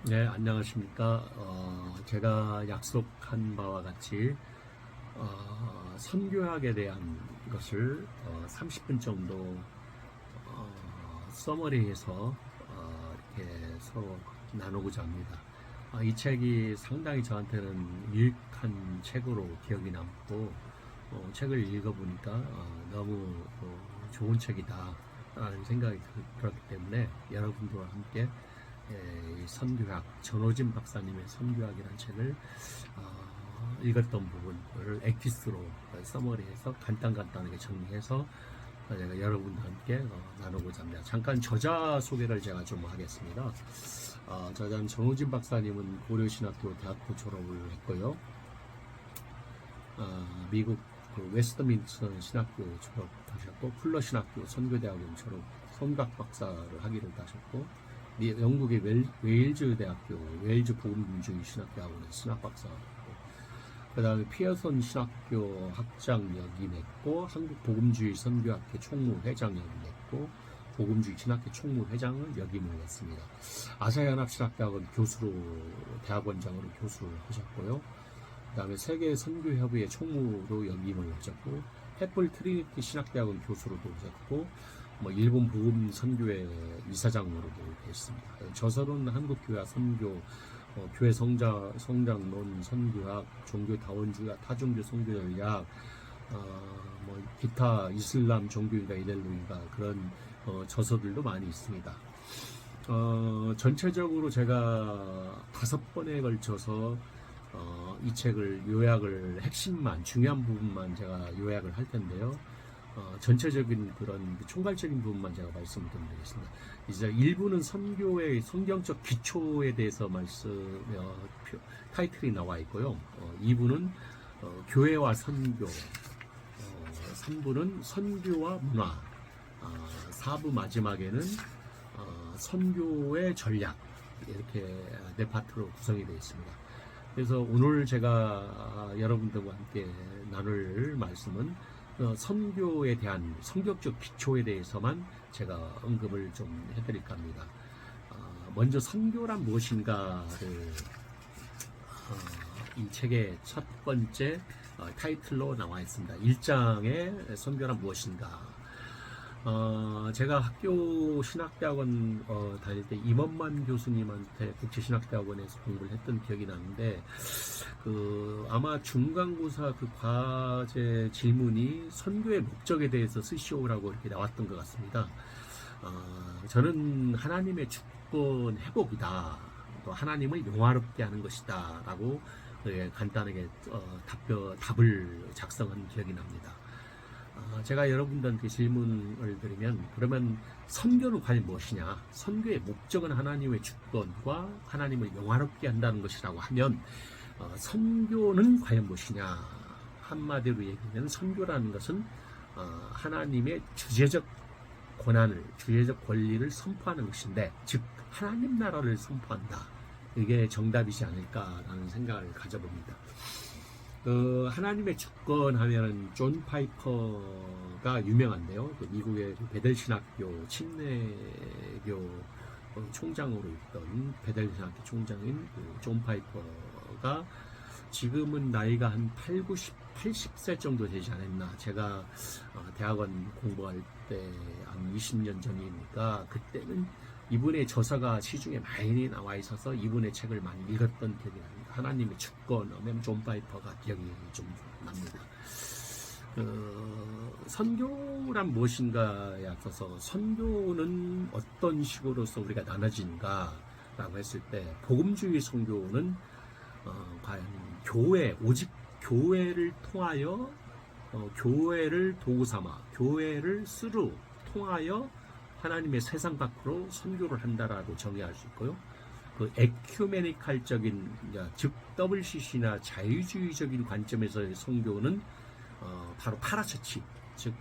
네, 안녕하십니까. 제가 약속한 바와 같이 선교학에 대한 것을 30분 정도 서머리해서 이렇게 서로 나누고자 합니다. 이 책이 상당히 저한테는 유익한 책으로 기억이 남고 책을 읽어보니까 너무 좋은 책이다 라는 생각이 들었기 때문에 여러분들과 함께 이 선교학, 전호진 박사님의 선교학이라는 책을 읽었던 부분을 엑기스로 서머리해서 간단하게 정리해서 제가 여러분과 함께 나누고자 합니다. 잠깐 저자 소개를 제가 좀 하겠습니다. 저자는 전호진 박사님은 고려신학교 대학교 졸업을 했고요. 미국 웨스트민스터 신학교 졸업하셨고, 풀러 신학교 선교대학원 졸업, 성각 박사를 학위를 따셨고, 영국의 웨일즈 대학교, 웨일즈 복음주의 신학대학원에서 신학박사하고, 그 다음에 피어선 신학교 학장 역임했고, 한국 복음주의 선교학회 총무회장 역임했고, 복음주의 신학회 총무회장을 역임을 했습니다. 아시아연합신학대학원 교수로, 대학원장으로 교수를 하셨고요. 그 다음에 세계 선교협의회 총무로 역임을 하셨고, 햇불 트리니티 신학대학원 교수로도 오셨고, 일본 복음 선교회 이사장으로도 계셨습니다. 저서는 한국교회 선교, 교회 성장론, 선교학, 종교 다원주의, 타종교 선교 전략, 기타 이슬람 종교인가 이델로인가 그런 저서들도 많이 있습니다. 전체적으로 제가 5번에 걸쳐서 이 책을 요약을 핵심만, 중요한 부분만 제가 요약을 할 텐데요. 전체적인 그런 총괄적인 부분만 제가 말씀을 드리겠습니다. 이제 1부는 선교의 성경적 기초에 대해서 타이틀이 나와 있고요. 2부는 교회와 선교, 3부는 선교와 문화, 4부 마지막에는 선교의 전략, 이렇게 네 파트로 구성이 되어 있습니다. 그래서 오늘 제가 여러분들과 함께 나눌 말씀은 선교에 대한 성격적 기초에 대해서만 제가 언급을 좀 해드릴까 합니다. 먼저 선교란 무엇인가를 이 책의 첫 번째 타이틀로 나와 있습니다. 1장에 선교란 무엇인가. 제가 학교 신학대학원 다닐 때 임원만 교수님한테 국제신학대학원에서 공부를 했던 기억이 나는데, 아마 중간고사 그 과제 질문이 선교의 목적에 대해서 쓰시오라고 이렇게 나왔던 것 같습니다. 저는 하나님의 주권 회복이다, 또 하나님을 영화롭게 하는 것이다 라고 간단하게 답을 작성한 기억이 납니다. 제가 여러분들한테 질문을 드리면, 그러면 선교는 과연 무엇이냐? 선교의 목적은 하나님의 주권과 하나님을 영화롭게 한다는 것이라고 하면, 선교는 과연 무엇이냐? 한마디로 얘기하면 선교라는 것은 하나님의 주제적 권한을, 주제적 권리를 선포하는 것인데, 즉 하나님 나라를 선포한다. 이게 정답이지 않을까라는 생각을 가져봅니다. 하나님의 주권 하면은 존 파이퍼가 유명한데요. 미국의 베델신학교 침례교 총장으로 있던 베델신학교 총장인 존 파이퍼가 지금은 나이가 한 80세 정도 되지 않았나. 제가 대학원 공부할 때 한 20년 전이니까 그때는 이분의 저서가 시중에 많이 나와 있어서 이분의 책을 많이 읽었던 기억이 납니다. 하나님의 주권 하면 존 파이퍼가 기억이 좀 납니다. 선교란 무엇인가에 앞서서 선교는 어떤 식으로서 우리가 나눠진가라고 했을 때, 복음주의 선교는 과연 교회, 오직 교회를 통하여 교회를 도구 삼아, 교회를 통하여 하나님의 세상 밖으로 선교를 한다라고 정의할 수 있고요. 그 에큐메니칼적인, 즉 WCC나 자유주의적인 관점에서의 선교는 바로 파라처치, 즉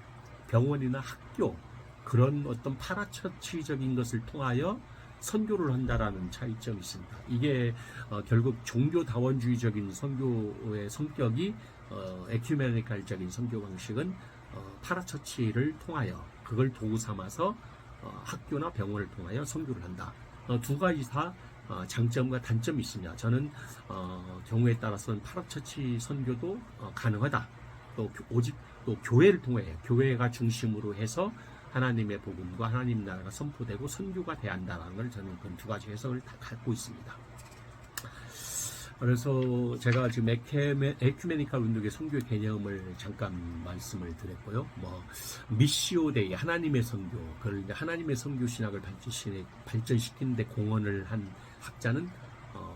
병원이나 학교, 그런 어떤 파라처치적인 것을 통하여 선교를 한다라는 차이점이 있습니다. 이게 결국 종교다원주의적인 선교의 성격이, 에큐메니칼적인 선교 방식은 파라처치를 통하여, 그걸 도구 삼아서 학교나 병원을 통하여 선교를 한다. 두 가지 다 장점과 단점이 있습니다. 저는 경우에 따라서는 파라처치 선교도 가능하다. 또 오직 또 교회를 통해 교회가 중심으로 해서 하나님의 복음과 하나님 나라가 선포되고 선교가 돼야 한다는 걸 저는 그 두 가지 해석을 다 갖고 있습니다. 그래서 제가 지금 에큐메니칼 운동의 선교의 개념을 잠깐 말씀을 드렸고요. 미시오데이 하나님의 선교, 그걸 이제 하나님의 선교 신학을 발전시키는 데 공헌을 한 학자는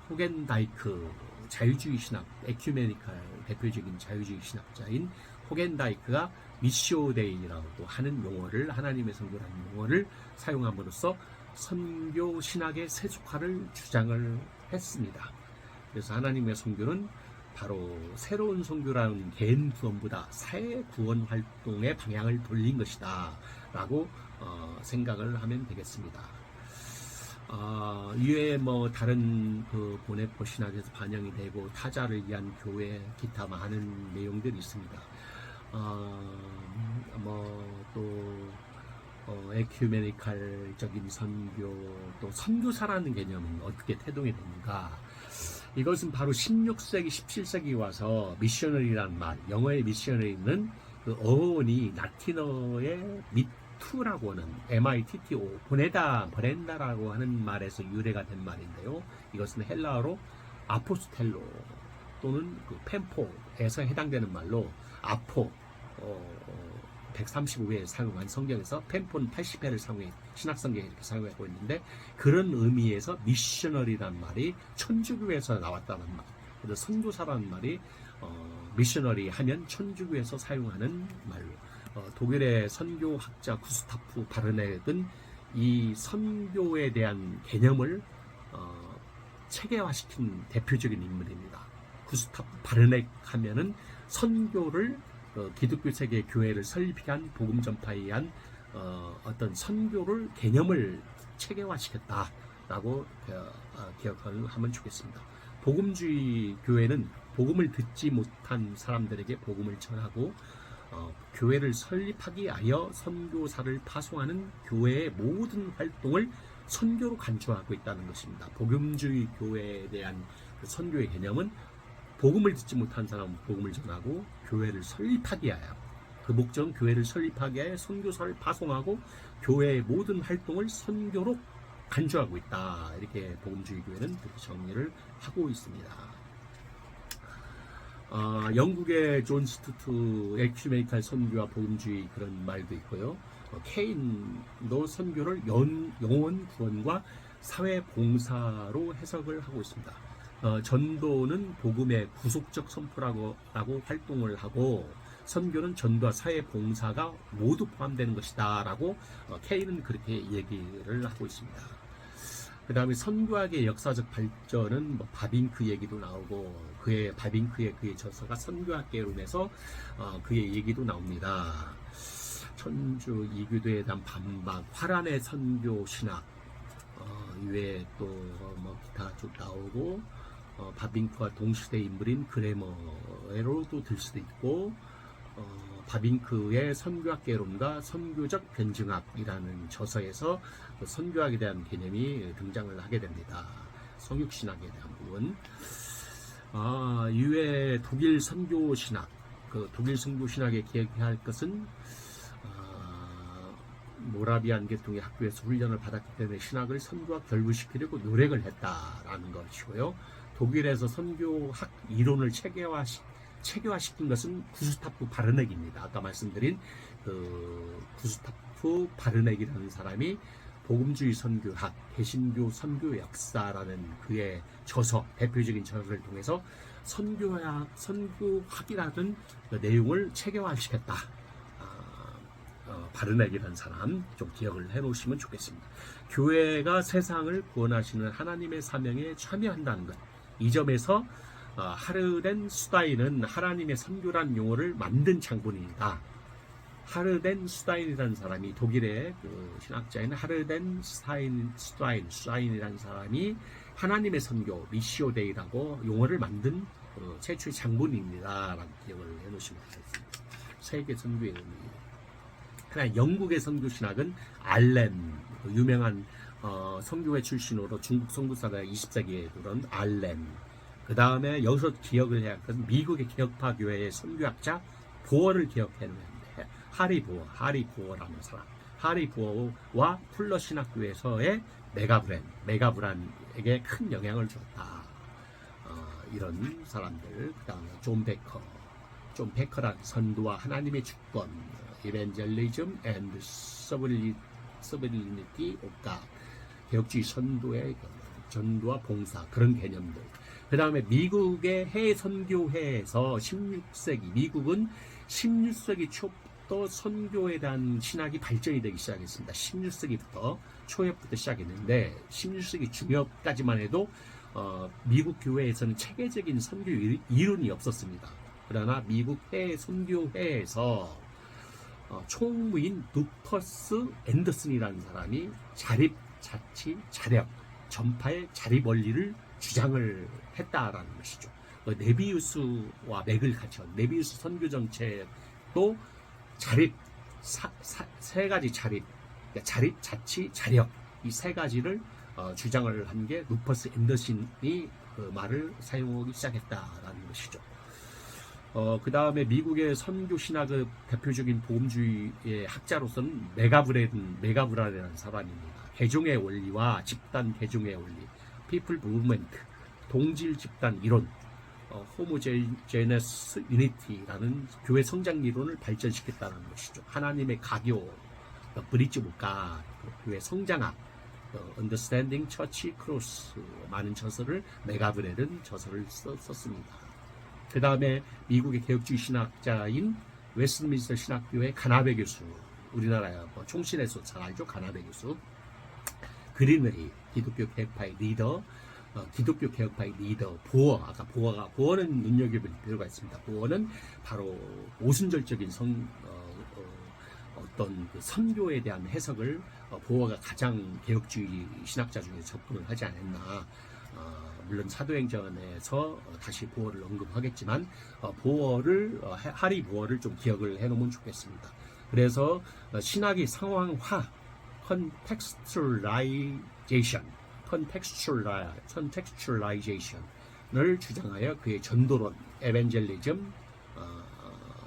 호겐다이크 자유주의 신학, 에큐메니칼 대표적인 자유주의 신학자인 호겐다이크가 미시오데이라고 하는 용어를, 하나님의 선교라는 용어를 사용함으로써 선교 신학의 세속화를 주장을 했습니다. 그래서 하나님의 선교는 바로 새로운 선교라는 개인 구원보다 사회 구원 활동의 방향을 돌린 것이다 라고 생각을 하면 되겠습니다. 이외에 다른 그 보네포 신학에서 반영이 되고 타자를 위한 교회 기타 많은 내용들이 있습니다. 또 에큐메니칼적인 선교, 또 선교사라는 개념은 어떻게 태동이 되는가? 이것은 바로 16세기, 17세기 와서 미셔너리라는 말, 영어의 미셔너리는 그 어원이 라틴어의 미투라고 하는 MITTO, 보낸다라고 하는 말에서 유래가 된 말인데요. 이것은 헬라어로 아포스텔로 또는 그 펜포에서 해당되는 말로 아포, 135회 사용한 성경에서 펜포는 80회를 사용해 신학성경에 이렇게 사용하고 있는데, 그런 의미에서 미셔너리라는 말이 천주교에서 나왔다는 말. 그래서 선교사라는 말이 미셔너리 하면 천주교에서 사용하는 말로, 독일의 선교학자 구스타프 바르넥은 이 선교에 대한 개념을 체계화시킨 대표적인 인물입니다. 구스타프 바르넥 하면은 선교를 기독교 세계 교회를 설립하기 위한 복음 전파에 의한 어떤 선교를 개념을 체계화시켰다라고 기억하면 좋겠습니다. 복음주의 교회는 복음을 듣지 못한 사람들에게 복음을 전하고 교회를 설립하기 위하여 선교사를 파송하는 교회의 모든 활동을 선교로 간주하고 있다는 것입니다. 복음주의 교회에 대한 그 선교의 개념은 복음을 듣지 못한 사람은 복음을 전하고 교회를 설립하기 위하여, 그 목적은 교회를 설립하기 위하여 선교사를 파송하고 교회의 모든 활동을 선교로 간주하고 있다. 이렇게 복음주의 교회는 그렇게 정리를 하고 있습니다. 영국의 존 스투트 에큐메니칼 선교와 복음주의 그런 말도 있고요. 케인도 선교를 영혼 구원과 사회 봉사로 해석을 하고 있습니다. 전도는 복음의 구속적 선포라고 활동을 하고, 선교는 전도와 사회 봉사가 모두 포함되는 것이다 라고 케인은 그렇게 얘기를 하고 있습니다. 그 다음에 선교학의 역사적 발전은 바빙크 얘기도 나오고, 바빙크의 그의 저서가 선교학개론에서 그의 얘기도 나옵니다. 천주 이교도에 대한 반박, 화란의 선교 신학, 이외에 또 기타 쭉 나오고, 바빙크와 동시대 인물인 그레머로도 들 수도 있고, 바빙크의 선교학개론과 선교적 변증학이라는 저서에서 선교학에 대한 개념이 등장을 하게 됩니다. 성육신학에 대한 부분. 이외에 독일 선교신학, 그 독일 선교신학에 기억해야 할 것은 모라비안 계통의 학교에서 훈련을 받았기 때문에 신학을 선교와 결부시키려고 노력을 했다라는 것이고요. 독일에서 선교학 이론을 체계화시킨 것은 구스타프 바르넥입니다. 아까 말씀드린 그 구스타프 바르넥이라는 사람이 복음주의 선교학, 개신교 선교 역사라는 그의 저서, 대표적인 저서를 통해서 선교학이라는 그 내용을 체계화시켰다. 바르넥이라는 사람 좀 기억을 해놓으시면 좋겠습니다. 교회가 세상을 구원하시는 하나님의 사명에 참여한다는 것, 이 점에서 하르덴 수다인은 하나님의 선교란 용어를 만든 장본인이다. 하르덴 수다인이라는 사람이, 독일의 그 신학자인 하르덴 수다인이라는 사람이 하나님의 선교, 미시오데이라고 용어를 만든 최초의 장본인입니다 라고 기억을 해놓으시면 되겠습니다. 세계 선교의 의미. 하나 영국의 선교신학은 알렌, 유명한 선교회 출신으로 중국 선교사가 20세기에 들은 알렌, 그 다음에 여기서 기억을 해야 할 것은 미국의 개혁파 교회의 선교학자 보어를 기억해야 하는데, 하리 보어라는 사람, 하리 보어와 풀러 신학교에서의 메가브란에게 큰 영향을 줬다. 이런 사람들, 그 다음에 존 베커란 선도와 하나님의 주권, 이벤젤리즘 앤드 서브리니티 오가, 개혁주의 선도의 전도와 봉사, 그런 개념들. 그 다음에 미국의 해외 선교회에서 16세기, 미국은 16세기 초부터 선교에 대한 신학이 발전이 되기 시작했습니다. 16세기부터 초엽부터 시작했는데 16세기 중엽까지만 해도 미국 교회에서는 체계적인 선교 이론이 없었습니다. 그러나 미국 해외 선교회에서 총무인 루퍼스 앤더슨이라는 사람이 자립, 자치, 자력, 전파의 자립 원리를 주장을 했다라는 것이죠. 네비우스와 맥을 갖춘 네비우스 선교 정책도 자립, 세 가지 자립, 그러니까 자립, 자치, 자력, 이 세 가지를 주장을 한 게 루퍼스 앤더슨이 그 말을 사용하기 시작했다라는 것이죠. 그 다음에 미국의 선교 신학의 대표적인 보험주의의 학자로서는 메가브라라는 사람입니다. 개종의 원리와 집단 개종의 원리, 피플 무브먼트, 동질 집단 이론, 호모제네스 유니티라는 교회 성장 이론을 발전시켰다는 것이죠. 하나님의 가교, 브릿지 목가, 교회 성장학, Understanding Church Cross, 많은 저서를 메가브렐은 저서를 썼습니다. 그 다음에 미국의 개혁주의 신학자인 웨스트민스터 신학교의 가나베 교수, 우리나라 총신에서 잘 알죠, 가나베 교수. 그린웨이 기독교 개혁파의 리더, 보어는 눈여겨볼 필요가 있습니다. 보어는 바로 오순절적인 어떤 그 선교에 대한 해석을 보어가 가장 개혁주의 신학자 중에 접근을 하지 않았나. 물론 사도행전에서 다시 보어를 언급하겠지만 하리 보어를 좀 기억을 해놓으면 좋겠습니다. 그래서 신학의 상황화, 컨텍스츄라이제이션을 주장하여 그의 전도론, 에벤젤리즘,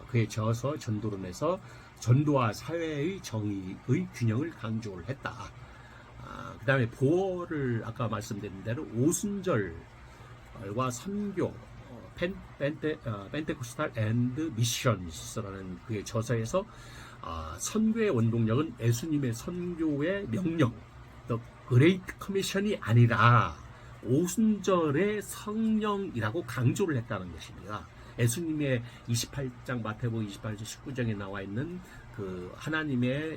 그의 저서 전도론에서 전도와 사회의 정의의 균형을 강조를 했다. 그 다음에 보어를 아까 말씀드린 대로 오순절과 선교, 펜테코스탈 앤드 미션스라는 그의 저서에서 선교의 원동력은 예수님의 선교의 명령, The Great Commission이 아니라 오순절의 성령이라고 강조를 했다는 것입니다. 예수님의 28장 마태복음 28장 19장에 나와 있는 그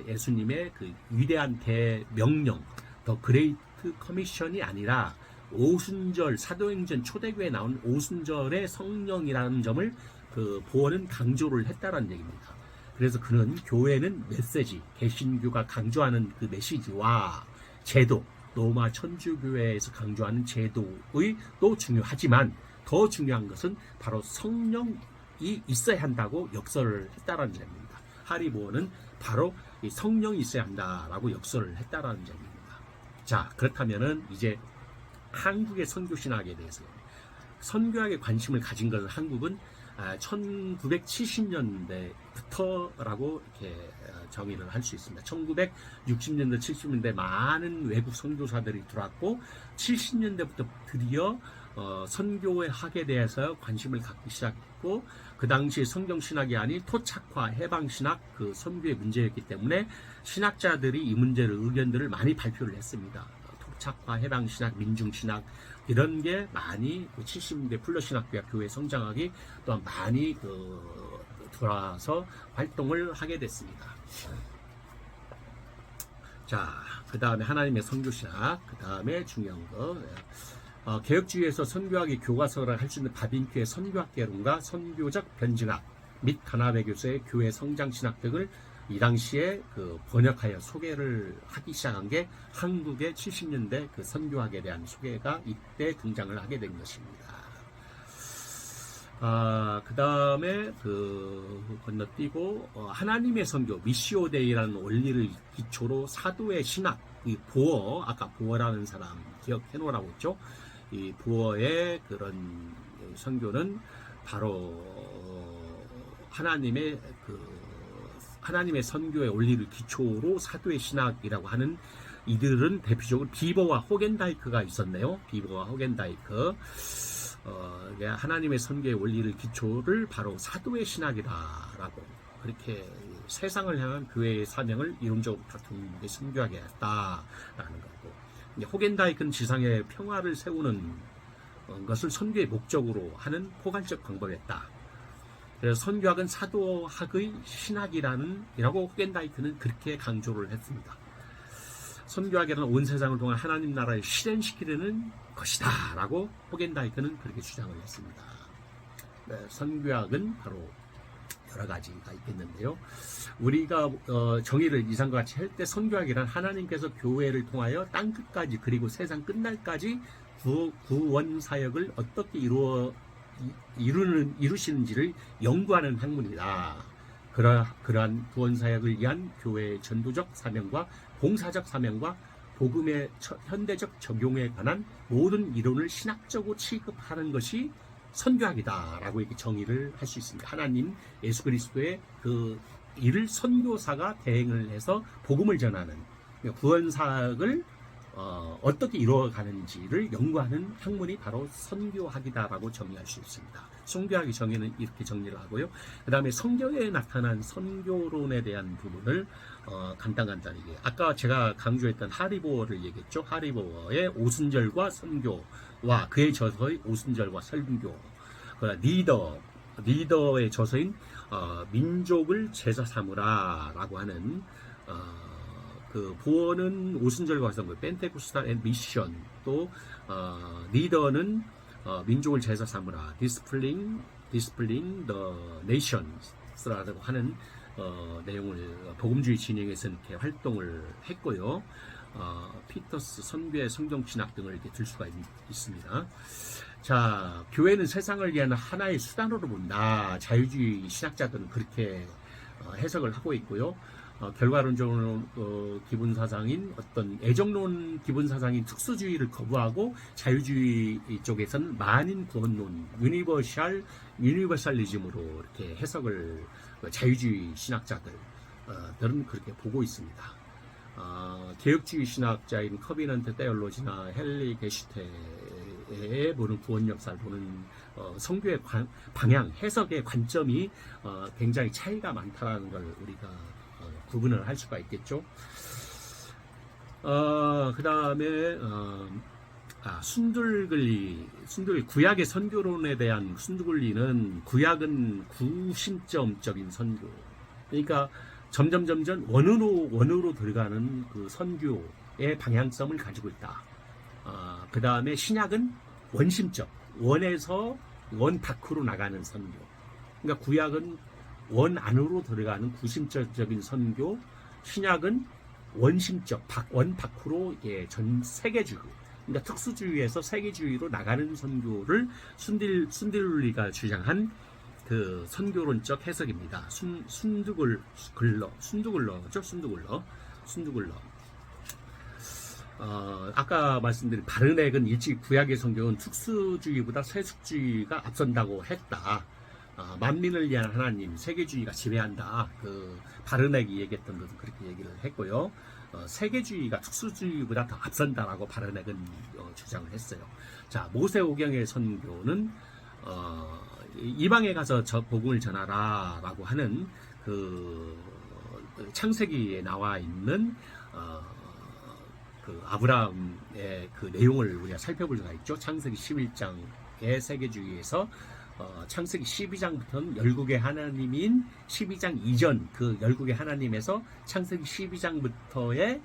예수님의 그 위대한 대명령, 더 그레이트 커미션이 아니라 오순절, 사도행전 초대교회에 나온 오순절의 성령이라는 점을 그 보어는 강조를 했다는 얘기입니다. 그래서 그는 교회는 메시지, 개신교가 강조하는 그 메시지와 제도, 로마 천주교회에서 강조하는 제도의 또 중요하지만 더 중요한 것은 바로 성령이 있어야 한다고 역설을 했다는 점입니다. 하리 보어는 바로 이 성령이 있어야 한다라고 역설을 했다는 점입니다. 자, 그렇다면은 이제 한국의 선교신학에 대해서 선교학에 관심을 가진 것은 한국은 1970년대부터라고 이렇게 정의를 할 수 있습니다. 1960년대, 70년대 많은 외국 선교사들이 들어왔고 70년대부터 드디어 선교의 학에 대해서 관심을 갖기 시작했고 그 당시 성경신학이 아닌 토착화, 해방신학 그 선교의 문제였기 때문에 신학자들이 이 문제를 의견들을 많이 발표를 했습니다. 토착화, 해방신학, 민중신학 이런 게 많이 70년대 풀러신학교와 교회 성장학이 또한 많이 들어와서 활동을 하게 됐습니다. 자, 그 다음에 하나님의 선교신학, 그 다음에 중요한 거 개혁주의에서 선교학의 교과서를 할 수 있는 바빙큐의 선교학 개론과 선교적 변증학 및 가나베 교수의 교회 성장신학 등을 이 당시에 번역하여 소개를 하기 시작한 게 한국의 70년대 그 선교학에 대한 소개가 이때 등장을 하게 된 것입니다. 그 다음에 건너뛰고 하나님의 선교 미시오데이라는 원리를 기초로 사도의 신학, 이 보어, 아까 보어라는 사람 기억해 놓으라고 했죠. 이 보어의 그런 선교는 바로 하나님의 선교의 원리를 기초로 사도의 신학이라고 하는, 이들은 대표적으로 비버와 호겐다이크가 있었네요. 비버와 호겐다이크. 하나님의 선교의 원리를 기초를 바로 사도의 신학이다라고, 그렇게 세상을 향한 교회의 사명을 이론적으로 다툰 게 선교하게 했다라는 거고, 호겐다이크는 지상의 평화를 세우는 것을 선교의 목적으로 하는 포괄적 방법이었다. 그래서 선교학은 사도학의 신학이라고 호겐다이크는 그렇게 강조를 했습니다. 선교학이라는 온 세상을 통한 하나님 나라를 실현시키려는 것이다 라고 호겐다이크는 그렇게 주장을 했습니다. 선교학은 바로 여러 가지가 있겠는데요. 우리가 정의를 이상과 같이 할 때 선교학이란 하나님께서 교회를 통하여 땅끝까지 그리고 세상 끝날까지 구원 사역을 어떻게 이루시는지를 연구하는 학문이다. 그러한 구원 사역을 위한 교회의 전도적 사명과 봉사적 사명과 복음의 현대적 적용에 관한 모든 이론을 신학적으로 취급하는 것이 선교학이다라고 이렇게 정의를 할 수 있습니다. 하나님 예수 그리스도의 그 일을 선교사가 대행을 해서 복음을 전하는 구원 사역을 어떻게 이루어가는지를 연구하는 학문이 바로 선교학이다라고 정의할 수 있습니다. 선교학의 정의는 이렇게 정리를 하고요. 그 다음에 성경에 나타난 선교론에 대한 부분을 간단히 아까 제가 강조했던 하리보어를 얘기했죠. 하리보어의 오순절과 선교와 그의 저서의 오순절과 설교, 리더의 저서인 민족을 제사 삼으라라고 하는 보어는 오순절과 선교, 펜테코스탈 앤 미션, 또 리더는 민족을 제사 삼으라, 디스플링 the nations라고 하는 내용을 복음주의 진영에서 이렇게 활동을 했고요. 피터스 선교의 성경 신학 등을 이렇게 들 수가 있습니다. 자, 교회는 세상을 위한 하나의 수단으로 본다. 자유주의 신학자들은 그렇게 해석을 하고 있고요. 결과론적으로 기본사상인 어떤 애정론 기본사상인 특수주의를 거부하고 자유주의 쪽에서는 만인 구원론 유니버셜리즘으로 이렇게 해석을 자유주의 신학자들은 그렇게 보고 있습니다. 개혁주의 신학자인 커비넌트 테올로지나 헨리 게슈테의 보는 구원 역사를 보는 선교의 방향, 해석의 관점이 굉장히 차이가 많다는 걸 우리가 구분을 할 수가 있겠죠. 그 다음에 순들글리 구약의 선교론에 대한 순들글리는 구약은 구심점적인 선교, 그러니까 점점 원으로 들어가는 그 선교의 방향성을 가지고 있다. 그 다음에 신약은 원심적, 원에서 원 밖으로 나가는 선교. 그러니까 구약은 원 안으로 들어가는 구심적인 선교, 신약은 원심적, 원 밖으로 전 세계주의, 그러니까 특수주의에서 세계주의로 나가는 선교를 순들글리가 주장한 그 선교론적 해석입니다. 순두글러. 아까 말씀드린 바르넥은 일찍 구약의 성경은 특수주의보다 세속주의가 앞선다고 했다. 만민을 위한 하나님, 세계주의가 지배한다. 바르넥이 얘기했던 것은 그렇게 얘기를 했고요. 세계주의가 특수주의보다 더 앞선다라고 바르넥은 주장을 했어요. 자, 모세오경의 선교는 이방에 가서 복음을 전하라라고 하는 창세기에 나와 있는 아브라함의 그 내용을 우리가 살펴볼 수가 있죠. 창세기 11장의 세계주의에서 창세기 12장부터는 열국의 하나님인 12장 이전 그 열국의 하나님에서 창세기 12장부터의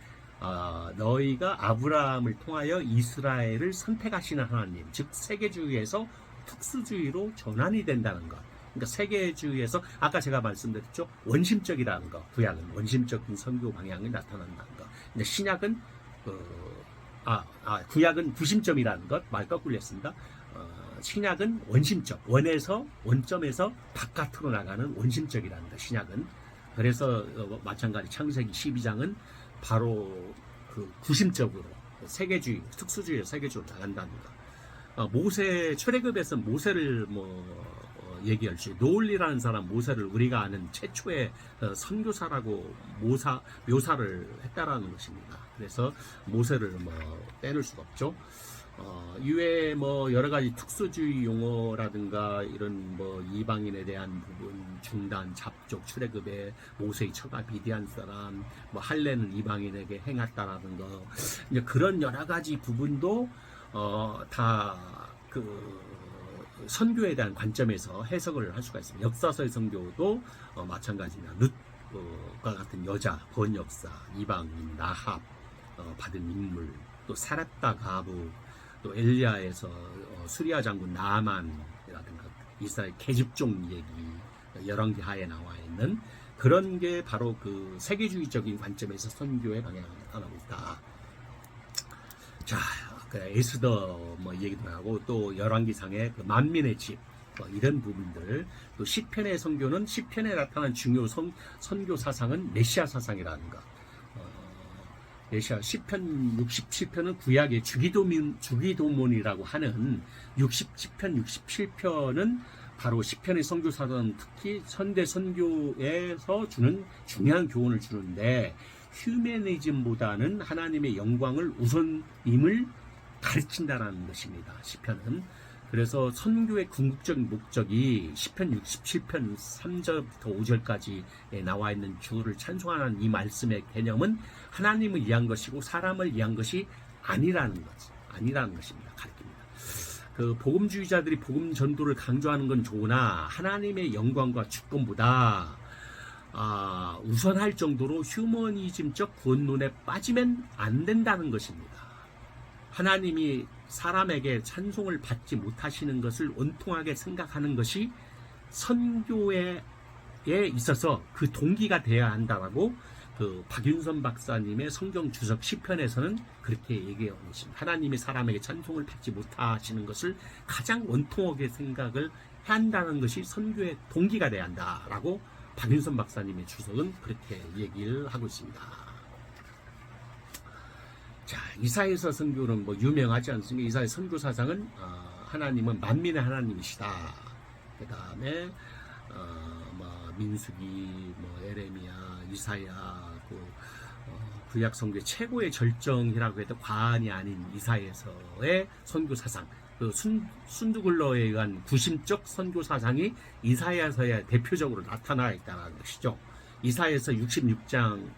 너희가 아브라함을 통하여 이스라엘을 선택하시는 하나님, 즉 세계주의에서 특수주의로 전환이 된다는 것. 그러니까 세계주의에서 아까 제가 말씀드렸죠. 원심적이라는 것. 구약은 원심적인 선교 방향이 나타난다는 것. 근데 신약은 구약은 구심점이라는 것, 말 거꾸로 했습니다. 신약은 원심점, 원점에서 바깥으로 나가는 원심적이라는 것, 신약은. 그래서 마찬가지 창세기 12장은 바로 그 구심적으로 세계주의, 특수주의 세계주의로 나간다는 것. 모세, 출애굽에서 모세를 얘기할 수, 노을리라는 사람 모세를 우리가 아는 최초의 선교사라고 묘사를 했다라는 것입니다. 그래서 모세를 빼놓을 수가 없죠. 이외에 여러 가지 특수주의 용어라든가 이런 이방인에 대한 부분, 중단, 잡족, 출애굽에 모세의 처가 비디안 사람, 할례는 이방인에게 행했다라는 거, 이제 그런 여러 가지 부분도 다 선교에 대한 관점에서 해석을 할 수가 있습니다. 역사서의 선교도 마찬가지입니다. 룻과 같은 여자, 번역사, 이방인, 라합, 받은 인물, 또 사렙다 가부, 또 엘리야에서 수리아 장군 나만이라든가 이스라엘 계집종 얘기, 열왕기 하에 나와 있는 그런 게 바로 그 세계주의적인 관점에서 선교의 방향을 나타나고 있다. 자, 에스더 얘기도 하고, 또 열왕기상의 그 만민의 집, 이런 부분들, 또 시편의 선교는 시편에 나타난 중요 선교 사상은 메시아 사상이라는 것. 메시아 시편 67편은 구약의 주기도문이라고 하는 60시편 67편은 바로 시편의 선교 사상, 특히 현대 선교에서 주는 중요한 교훈을 주는데, 휴메니즘보다는 하나님의 영광을 우선임을 가르친다라는 것입니다. 시편은. 그래서 선교의 궁극적인 목적이 시편 67편 3절부터 5절까지에 나와 있는 주를 찬송하는 이 말씀의 개념은 하나님을 위한 것이고 사람을 위한 것이 아니라는 것입니다. 가르칩니다. 그 복음주의자들이 복음 전도를 강조하는 건 좋으나 하나님의 영광과 주권보다 우선할 정도로 휴머니즘적 구원론에 빠지면 안 된다는 것입니다. 하나님이 사람에게 찬송을 받지 못하시는 것을 온통하게 생각하는 것이 선교에 있어서 그 동기가 되어야 한다라고 그 박윤선 박사님의 성경 주석 시편에서는 그렇게 얘기하고 있습니다. 하나님이 사람에게 찬송을 받지 못하시는 것을 가장 원통하게 생각을 해야 한다는 것이 선교의 동기가 되어야 한다라고 박윤선 박사님의 주석은 그렇게 얘기를 하고 있습니다. 자, 이사야서 선교는 유명하지 않습니까? 이사야 선교 사상은 하나님은 만민의 하나님이시다. 그 다음에 민수기, 에레미야, 이사야, 구약 선교의 최고의 절정이라고 해도 과언이 아닌 이사야서의 선교 사상, 그 순두글러에 의한 구심적 선교 사상이 이사야서에 대표적으로 나타나 있다는 것이죠. 이사야서 66장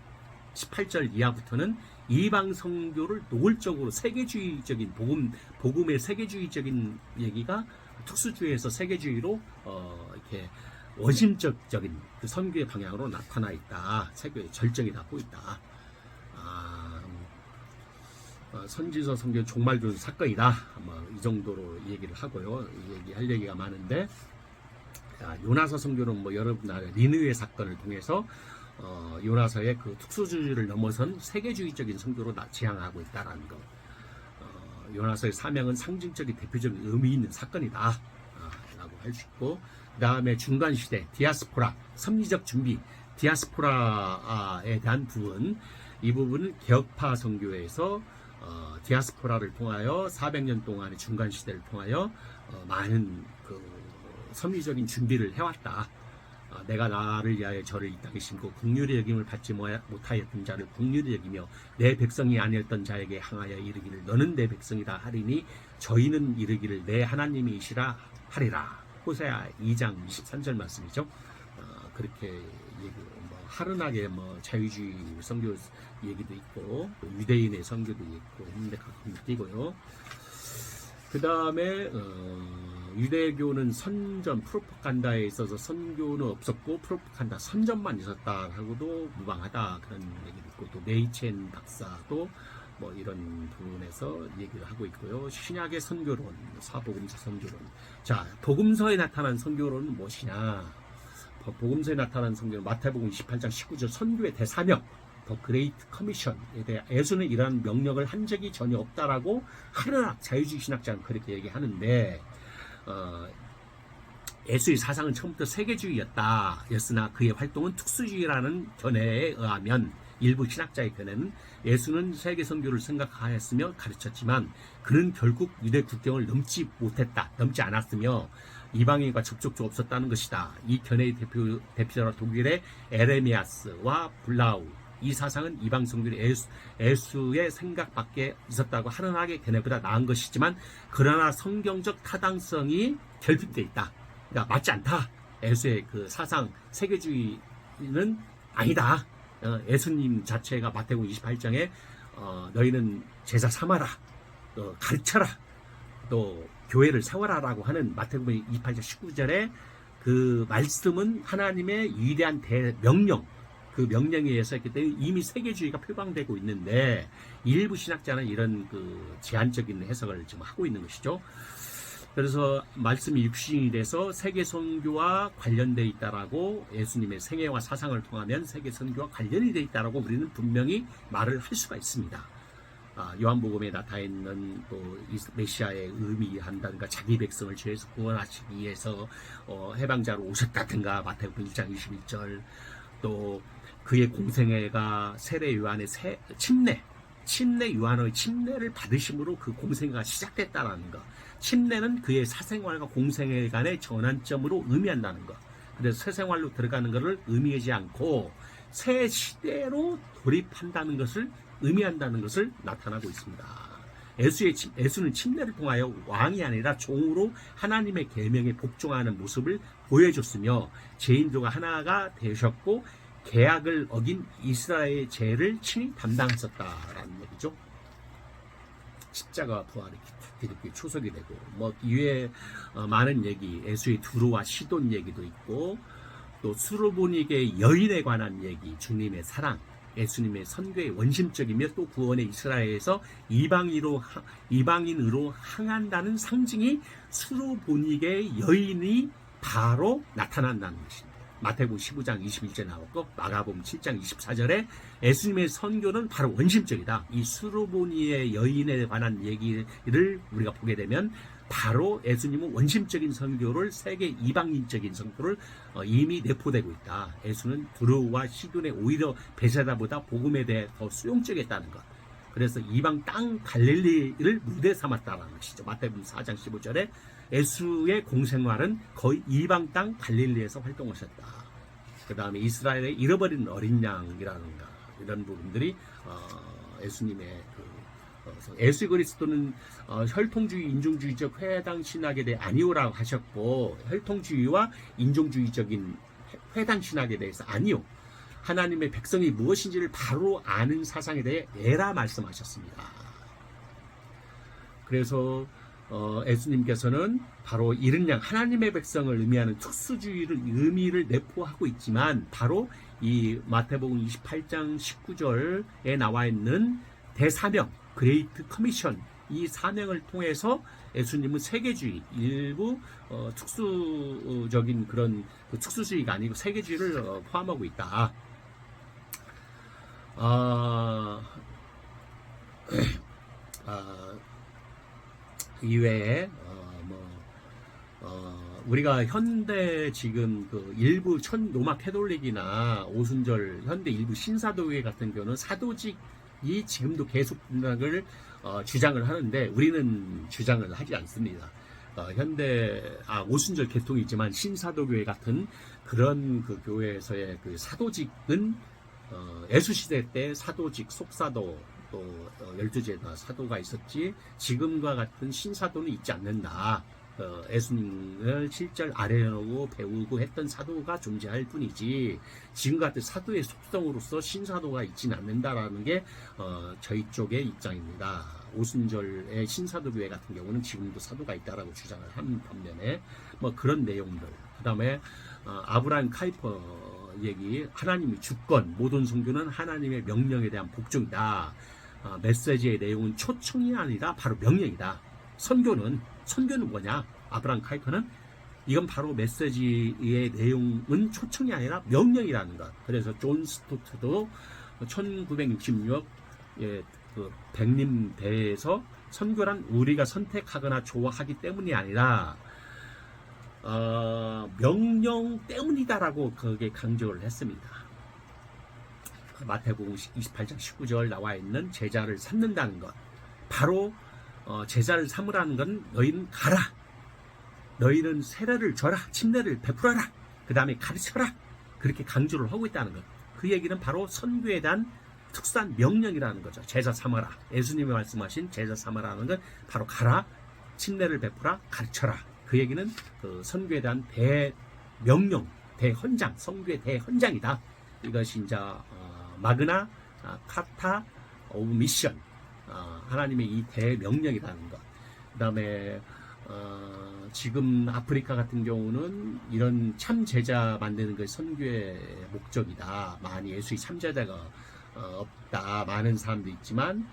18절 이하부터는 이방 선교를 노골적으로 세계주의적인 복음의 세계주의적인 얘기가 특수주의에서 세계주의로 이렇게 원심적인 그 선교의 방향으로 나타나 있다. 세계의 절정이 닿고 있다. 선지서 선교 종말론 사건이다. 이 정도로 얘기를 하고요. 얘기할 얘기가 많은데, 요나서 선교는 여러분 니느웨 사건을 통해서 요나서의 그 특수주의를 넘어선 세계주의적인 선교로 지향하고 있다라는 것. 요나서의 사명은 상징적인 대표적인 의미 있는 사건이다 라고 할 수 있고, 그 다음에 중간시대 디아스포라 섭리적 준비, 디아스포라에 대한 부분, 이 부분은 개혁파 선교에서 디아스포라를 통하여 400년 동안의 중간시대를 통하여 많은 그 섭리적인 준비를 해왔다. 내가 나를 위하여 저를 이 땅에 심고 긍휼히 여김을 받지 못하였던 자를 긍휼히 여기며 내 백성이 아니었던 자에게 향하여 이르기를 너는 내 백성이다 하리니 저희는 이르기를 내 하나님이시라 하리라. 호세아 2장 23절 말씀이죠. 그렇게 하른하게 자유주의 선교 얘기도 있고 유대인의 선교도 있고 했는데 가끔 띄고요. 그 다음에 유대교는 선전 프로파간다에 있어서 선교는 없었고 프로파간다 선전만 있었다 하고도 무방하다 그런 얘기도 있고, 또 네이첸 박사도 이런 부분에서 얘기를 하고 있고요. 신약의 선교론, 사복음서 선교론. 자, 복음서에 나타난 선교론은 무엇이냐? 복음서에 나타난 선교는 마태복음 28장 19절 선교의 대사명, 더 그레이트 커미션에 대해 예수는 이러한 명령을 한 적이 전혀 없다라고 하느학 자유주의 신학자는 그렇게 얘기하는데 예수의 사상은 처음부터 세계주의였다. 였으나 그의 활동은 특수주의라는 견해에 의하면 일부 신학자의 견해는 예수는 세계 선교를 생각하였으며 가르쳤지만 그는 결국 유대 국경을 넘지 않았으며 이방인과 접촉도 없었다는 것이다. 이 견해의 대표자로 독일의 에레미아스와 블라우. 이 사상은 이방 선교를 예수의 생각 밖에 있었다고 하는학의 견해보다 나은 것이지만 그러나 성경적 타당성이 결핍되어 있다. 그러니까 맞지 않다. 예수의 그 사상 세계주의는 아니다. 예수님 자체가 마태복음 28장에 너희는 제자 삼아라, 가르쳐라, 또 교회를 세워라라고 하는 마태복음 28장 19절에 그 말씀은 하나님의 위대한 대명령, 그 명령에 의해서 했기 때문에 이미 세계주의가 표방되고 있는데 일부 신학자는 이런 그 제한적인 해석을 지금 하고 있는 것이죠. 그래서 말씀이 육신이 돼서 세계 선교와 관련되어 있다라고 예수님의 생애와 사상을 통하면 세계 선교와 관련이 되어 있다라고 우리는 분명히 말을 할 수가 있습니다. 요한복음에 나타나 있는 또 메시아의 의미한다든가 자기 백성을 죄에서 구원하시기 위해서 해방자로 오셨다든가 마태복음 1장 21절 또 그의 공생애가 세례 요한의 침례 요한의 침례를 받으심으로 그 공생애가 시작됐다라는 것. 침례는 그의 사생활과 공생애 간의 전환점으로 의미한다는 것. 그래서 새 생활로 들어가는 것을 의미하지 않고 새 시대로 돌입한다는 것을 의미한다는 것을 나타나고 있습니다. 예수는 침례를 통하여 왕이 아니라 종으로 하나님의 계명에 복종하는 모습을 보여줬으며 죄인들과 하나가 되셨고 계약을 어긴 이스라엘의 죄를 친히 담당하셨다라는 얘기죠. 십자가 부활이 기독교의 초석이 되고 뭐 이외에 많은 얘기, 예수의 두로와 시돈 얘기도 있고 또 수르보닉의 여인에 관한 얘기, 주님의 사랑, 예수님의 선교의 원심적이며 또 구원의 이스라엘에서 이방인으로 향한다는 상징이 수르보닉의 여인이 바로 나타난다는 것입니다. 마태복음 15장 21절에 나왔고 마가복음 7장 24절에 예수님의 선교는 바로 원심적이다. 이 수르보니의 여인에 관한 얘기를 우리가 보게 되면 바로 예수님은 원심적인 선교를 세계 이방인적인 선교를 이미 내포되고 있다. 예수는 두로와 시돈에 오히려 베세다보다 복음에 대해 더 수용적이었다는 것. 그래서 이방 땅 갈릴리를 무대 삼았다는 것이죠. 마태복음 4장 15절에 예수의 공생활은 거의 이방 땅 갈릴리에서 활동하셨다. 그 다음에 이스라엘의 잃어버린 어린 양이라는가 이런 부분들이 예수님의 예수 그리스도는 혈통주의, 인종주의적 회당 신학에 대해 아니오라고 하셨고 혈통주의와 인종주의적인 회당 신학에 대해서 아니오. 하나님의 백성이 무엇인지를 바로 아는 사상에 대해 예라 말씀하셨습니다. 그래서 예수님께서는 바로 이른 양 하나님의 백성을 의미하는 의미를 내포하고 있지만 바로 이 마태복음 28장 19절에 나와 있는 대사명 그레이트 커미션 이 사명을 통해서 예수님은 세계주의 일부 특수적인 그런 특수주의가 아니고 세계주의를 포함하고 있다. 이외에 우리가 현대 지금 그 일부 로마 캐톨릭이나 오순절 현대 일부 신사도회 같은 경우는 사도직이 지금도 계속 등락을 주장을 하는데 우리는 주장을 하지 않습니다. 오순절 계통이 있지만 신사도교회 같은 그런 그 교회에서의 그 사도직은 예수시대 때 사도직, 속사도 또 12제자 사도가 있었지 지금과 같은 신사도는 있지 않는다. 예수님을 실절 아뢰려고 배우고 했던 사도가 존재할 뿐이지 지금 같은 사도의 속성으로서 신사도가 있지는 않는다라는 게 저희 쪽의 입장입니다. 오순절의 신사도교회 같은 경우는 지금도 사도가 있다라고 주장을 한 반면에 뭐 그런 내용들 그 다음에 아브라함 카이퍼 얘기 하나님의 주권 모든 종교는 하나님의 명령에 대한 복종이다. 메시지의 내용은 초청이 아니라 바로 명령이다. 선교는 뭐냐? 아브라함 카이퍼는 이건 바로 메시지의 내용은 초청이 아니라 명령이라는 것. 그래서 존 스토트도 1966 그 백림대에서 선교란 우리가 선택하거나 좋아하기 때문이 아니라 명령 때문이다라고 거기에 강조를 했습니다. 마태복음 28장 19절 나와 있는 제자를 삼는다는 것, 바로 제자를 삼으라는 건 너희는 가라, 너희는 세례를 줘라, 침례를 베풀어라, 그 다음에 가르쳐라, 그렇게 강조를 하고 있다는 것. 그 얘기는 바로 선교에 대한 특수한 명령이라는 거죠. 제자 삼아라, 예수님이 말씀하신 제자 삼아라는 건 바로 가라, 침례를 베풀어라, 가르쳐라. 그 얘기는 그 선교에 대한 대명령, 대헌장, 선교의 대헌장이다. 이것이 이제 마그나 카타 오브 미션, 하나님의 이 대명령이라는 것. 그 다음에 지금 아프리카 같은 경우는 이런 참 제자 만드는 것이 선교의 목적이다. 많이 예수의 참 제자가 없다. 많은 사람도 있지만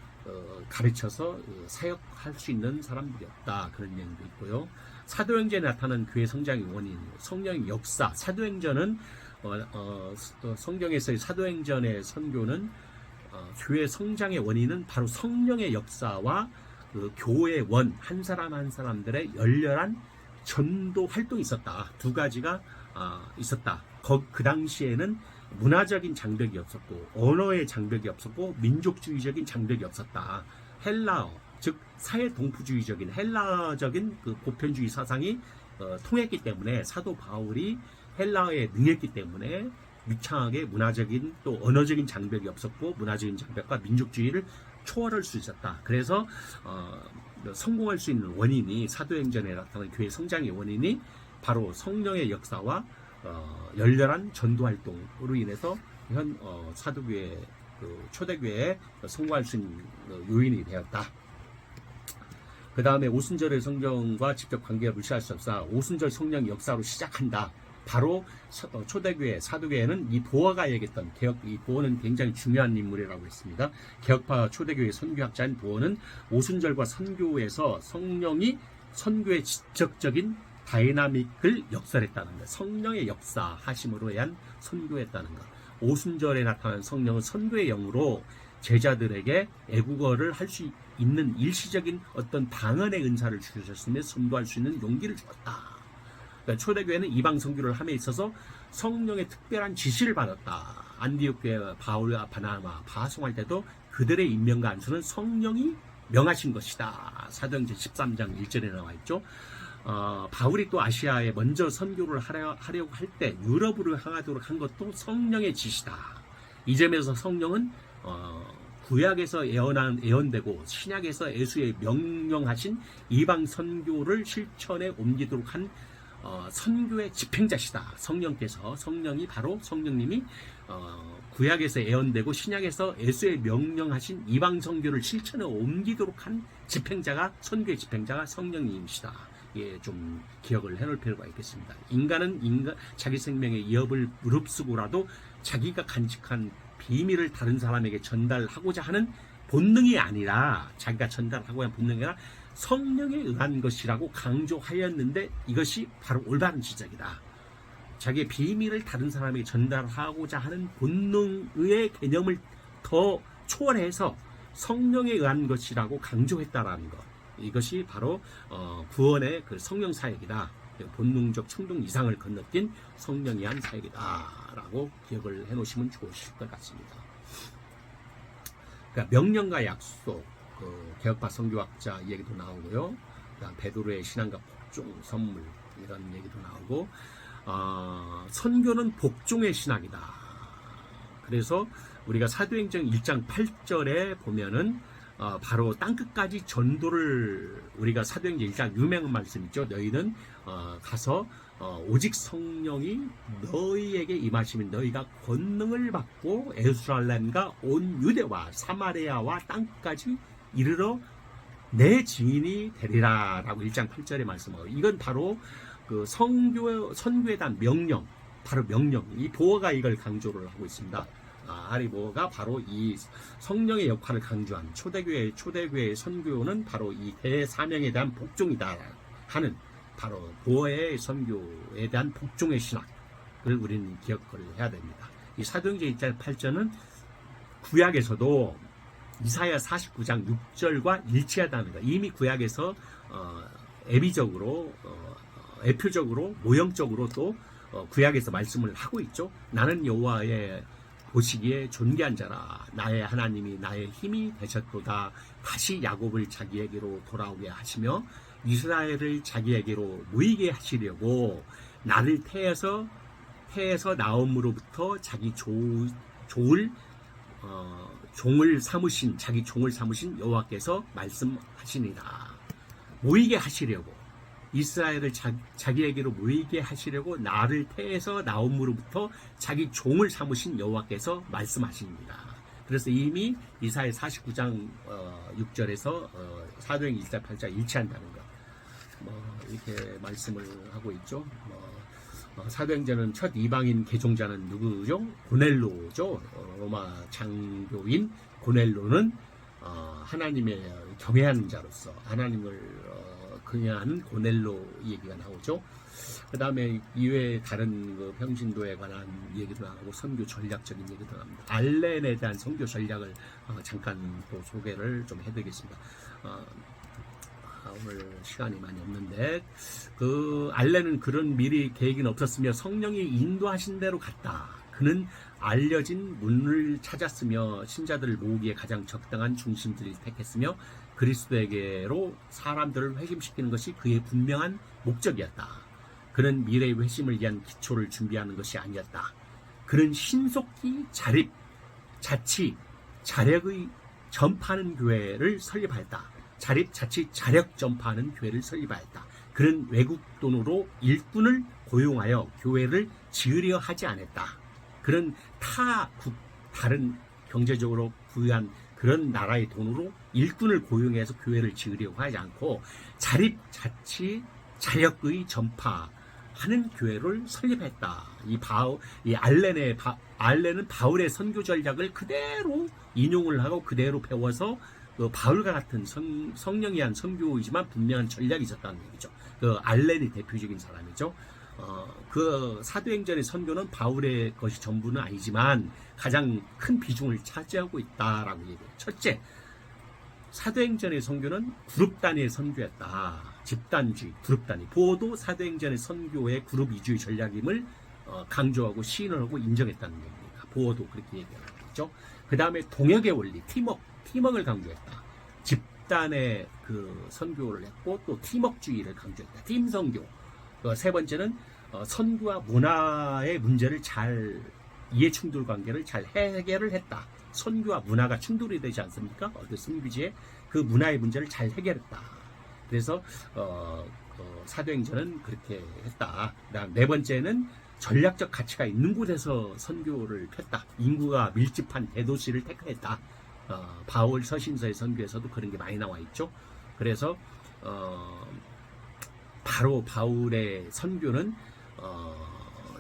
가르쳐서 사역할 수 있는 사람들이 없다. 그런 내용도 있고요. 사도행전에 나타난 교회 성장의 원인, 성령의 역사. 사도행전은 성경에서의 사도행전의 선교는 교회 성장의 원인은 바로 성령의 역사와 그 교회 원, 한 사람 한 사람들의 열렬한 전도 활동이 있었다. 두 가지가 있었다. 그 당시에는 문화적인 장벽이 없었고, 언어의 장벽이 없었고, 민족주의적인 장벽이 없었다. 헬라어, 즉 사회 동포주의적인 헬라적인 그 보편주의 사상이 통했기 때문에 사도 바울이 헬라어에 능했기 때문에 유창하게 문화적인 또 언어적인 장벽이 없었고, 문화적인 장벽과 민족주의를 초월할 수 있었다. 그래서 성공할 수 있는 원인이, 사도행전에 나타난 교회 성장의 원인이 바로 성령의 역사와 열렬한 전도활동으로 인해서 현 사도교회, 초대교회에 성공할 수 있는 요인이 되었다. 그 다음에 오순절의 성경과 직접 관계가 무시할 수 없사 오순절 성령 역사로 시작한다. 바로 초대교회, 사도교회는 이 보어가 얘기했던 이 보어는 굉장히 중요한 인물이라고 했습니다. 개혁파 초대교회 선교학자인 보어는 오순절과 선교에서 성령이 선교의 지적적인 다이나믹을 역설했다는 것, 성령의 역사하심으로 의한 선교했다는 것. 오순절에 나타난 성령은 선교의 영으로 제자들에게 애국어를 할 수 있는 일시적인 어떤 방언의 은사를 주셨으며 선교할 수 있는 용기를 주었다. 그러니까 초대교회는 이방 선교를 함에 있어서 성령의 특별한 지시를 받았다. 안디옥 교회 바울과 바나바 파송할 때도 그들의 임명과 안수는 성령이 명하신 것이다. 사도행전 13장 1절에 나와 있죠. 바울이 또 아시아에 먼저 선교를 하려고 할 때 유럽으로 향하도록 한 것도 성령의 지시다. 이 점에서 성령은 구약에서 예언되고 신약에서 예수의 명령하신 이방 선교를 실천에 옮기도록 한 선교의 집행자시다. 성령이 바로 성령님이 구약에서 예언되고 신약에서 예수의 명령하신 이방 선교를 실천에 옮기도록 한 집행자가, 선교의 집행자가 성령님이시다. 예, 좀 기억을 해놓을 필요가 있겠습니다. 인간은 자기 생명의 위협을 무릅쓰고라도 자기가 간직한 비밀을 다른 사람에게 전달하고자 하는 본능이 아니라, 자기가 전달하고자 하는 본능이 아니라 성령에 의한 것이라고 강조하였는데, 이것이 바로 올바른 지적이다. 자기의 비밀을 다른 사람에게 전달하고자 하는 본능의 개념을 더 초월해서 성령에 의한 것이라고 강조했다라는 것. 이것이 바로 구원의 그 성령 사역이다. 본능적 충동 이상을 건너뛴 성령이 한 사역이다라고 기억을 해놓으시면 좋으실 것 같습니다. 그러니까 명령과 약속, 개혁파 선교학자 얘기도 나오고요. 그다음 베드로의 신앙과 복종, 선물, 이런 얘기도 나오고, 선교는 복종의 신학이다. 그래서 우리가 사도행전 1장 8절에 보면은 바로 땅끝까지 전도를, 우리가 사도행전 1장 유명한 말씀 있죠. 너희는 가서 오직 성령이 너희에게 임하시면 너희가 권능을 받고 예루살렘과 온 유대와 사마리아와 땅끝까지 이르러 내 증인이 되리라 라고 1장 8절에 말씀하고, 이건 바로 그 선교에 대한 명령, 바로 명령, 이 보어가 이걸 강조를 하고 있습니다. 아리보가 바로 이 성령의 역할을 강조한 초대교회의 선교는 바로 이 대사명에 대한 복종이다 하는, 바로 보어의 선교에 대한 복종의 신학을 우리는 기억을 해야 됩니다. 이 사도행전 1장 8절은 구약에서도 이사야 49장 6절과 일치하다는 거. 이미 구약에서 애표적으로 모형적으로 또 구약에서 말씀을 하고 있죠. 나는 여호와의 보시기에 존귀한 자라. 나의 하나님이 나의 힘이 되셨도다. 다시 야곱을 자기에게로 돌아오게 하시며 이스라엘을 자기에게로 모이게 하시려고 나를 태에서 나옴으로부터 자기 종을 삼으신 자기 종을 삼으신 여호와께서 말씀하시니라. 모이게 하시려고, 이스라엘을 자기에게로 모이게 하시려고 나를 태에서 나옴으로부터 자기 종을 삼으신 여호와께서 말씀하십니다. 그래서 이미 이사야 49장 6절에서 사도행 1장 8장 일치한다는 것, 이렇게 말씀을 하고 있죠. 사도행전은 첫 이방인 개종자는 누구죠? 고넬로죠. 로마 장교인 고넬로는 하나님의 경외하는 자로서 하나님을 경외하는 고넬로 얘기가 나오죠. 그 다음에 이외에 다른 평신도에 관한 얘기도 나오고 선교 전략적인 얘기도 나옵니다. 알렌에 대한 선교 전략을 잠깐 또 소개를 좀 해드리겠습니다. 오늘 시간이 많이 없는데, 알렌은 그런 미리 계획은 없었으며 성령이 인도하신 대로 갔다. 그는 알려진 문을 찾았으며 신자들을 모으기에 가장 적당한 중심들이 택했으며 그리스도에게로 사람들을 회심시키는 것이 그의 분명한 목적이었다. 그는 미래의 회심을 위한 기초를 준비하는 것이 아니었다. 그는 신속히 자치, 자력의 전파하는 교회를 설립하였다. 자치, 자력 전파하는 교회를 설립하였다. 그는 외국 돈으로 일꾼을 고용하여 교회를 지으려 하지 않았다. 그는 다른 경제적으로 부유한 그런 나라의 돈으로 일꾼을 고용해서 교회를 지으려고 하지 않고 자치, 자력의 전파하는 교회를 설립했다. 알렌은 바울의 선교 전략을 그대로 인용을 하고 그대로 배워서 바울과 같은 성령이 한 선교이지만 분명한 전략이 있었다는 얘기죠. 알렌이 대표적인 사람이죠. 사도행전의 선교는 바울의 것이 전부는 아니지만 가장 큰 비중을 차지하고 있다라고 얘기해요. 첫째, 사도행전의 선교는 그룹 단위의 선교였다. 집단주의, 그룹 단위. 보호도 사도행전의 선교의 그룹 위주의 전략임을 강조하고 시인을 하고 인정했다는 얘기입니다. 보호도 그렇게 얘기하죠. 그 다음에 동역의 원리, 팀워크를 강조했다. 집단의 선교를 했고 또 팀워크주의를 강조했다. 팀 선교. 세 번째는 선교와 문화의 문제를 이해 충돌 관계를 잘 해결을 했다. 선교와 문화가 충돌이 되지 않습니까? 선교지의 그 문화의 문제를 잘 해결했다. 그래서 사도행전은 그렇게 했다. 그다음 네 번째는 전략적 가치가 있는 곳에서 선교를 폈다. 인구가 밀집한 대도시를 택했다. 바울 서신서의 선교에서도 그런 게 많이 나와 있죠. 그래서 바로 바울의 선교는